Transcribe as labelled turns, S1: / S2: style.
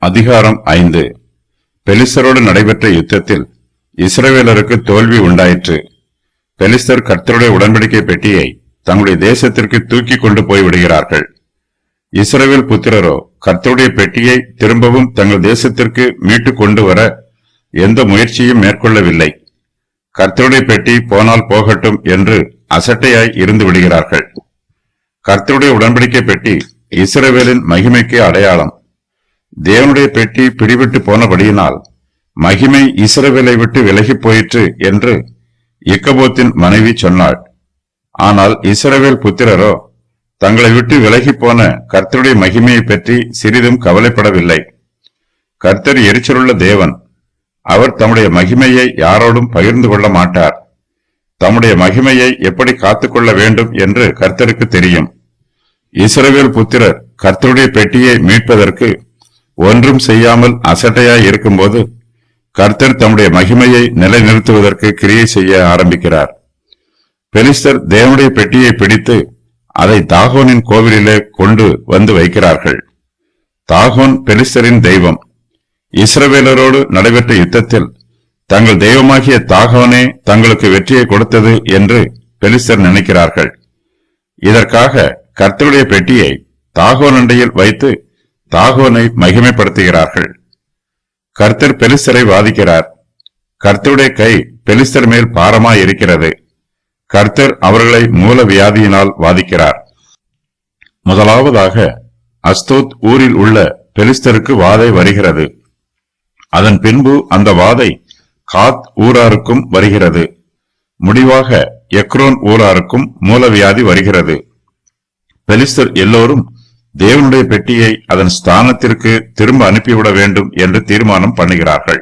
S1: அதிகாரம் 5. பெலிஸ்தரோடு நடைபெற்ற யுத்தத்தில் இஸ்ரவேலருக்கு தோல்வி உண்டாயிற்று. பெலிஸ்தர் கர்த்தருடைய உடன்படிக்கை பெட்டியை தங்களுடைய தேசத்திற்கு தூக்கி கொண்டு போய் விடுகிறார்கள். இஸ்ரவேல் புத்திரரோ கர்த்தருடைய பெட்டியை திரும்பவும் தங்கள் தேசத்திற்கு மீட்டு கொண்டு வர எந்த முயற்சியும் மேற்கொள்ளவில்லை. கர்த்தருடைய பெட்டி போனால் போகட்டும் என்று அசட்டையாய் இருந்து விடுகிறார்கள். கர்த்தருடைய உடன்படிக்கை பெட்டி இஸ்ரவேலின் மகிமைக்கு அடையாளம். தேவனுடைய பெட்டி பிடிவிட்டு போனபடியினால் மகிமை இஸ்ரவேலை விட்டு விலகி போயிற்று என்று இக்கபோத்தின் மனைவி சொன்னாள். ஆனால் இஸ்ரவேல் புத்திரரோ தங்களை விட்டு விலகி போன கர்த்தருடைய மகிமையை பற்றி சிறிதும் கவலைப்படவில்லை. கர்த்தர் எரிச்சலுள்ள தேவன். அவர் தம்முடைய மகிமையை யாரோடும் பகிர்ந்து கொள்ள மாட்டார். தம்முடைய மகிமையை எப்படி காத்துக்கொள்ள வேண்டும் என்று கர்த்தருக்கு தெரியும். இஸ்ரவேல் புத்திரர் கர்த்தருடைய பெட்டியை மீட்பதற்கு ஒன்றும் செய்யாமல் அசட்டையாய் இருக்கும்போது கர்த்தர் தம்முடைய மகிமையை நிலைநிறுத்துவதற்கு கிரியை செய்ய ஆரம்பிக்கிறார். பெலிஸ்தர் தேவனுடைய பெட்டியை பிடித்து அதை தாகோனின் கோவிலிலே கொண்டு வந்து வைக்கிறார்கள். தாகோன் பெலிஸ்தரின் தெய்வம். இஸ்ரவேலரோடு நடைபெற்ற யுத்தத்தில் தங்கள் தெய்வமாகிய தாகோனே தங்களுக்கு வெற்றியை கொடுத்தது என்று பெலிஸ்தர் நினைக்கிறார்கள். இதற்காக கர்த்தருடைய பெட்டியை தாகோன் அண்டையில் வைத்து தாகோனை மகிமைப்படுத்துகிறார்கள். கர்த்தர் பெலிஸ்தரை வாதிக்கிறார். கர்த்தருடைய கை பெலிஸ்தர் மேல் பாரமாய் இருக்கிறது. கர்த்தர் அவர்களை மூல வியாதியினால் வாதிக்கிறார். முதலாவதாக அஸ்தோத் ஊரில் உள்ள பெலிஸ்தருக்கு வாதை வருகிறது. அதன் பின்பு அந்த வாதை காத் ஊராருக்கும் வருகிறது. முடிவாக எக்ரோன் ஊராருக்கும் மூலவியாதி வருகிறது. பெலிஸ்தர் எல்லோரும் தேவனுடைய பெட்டியை அதன் ஸ்தானத்திற்கு திரும்ப அனுப்பிவிட வேண்டும் என்று தீர்மானம் பண்ணுகிறார்கள்.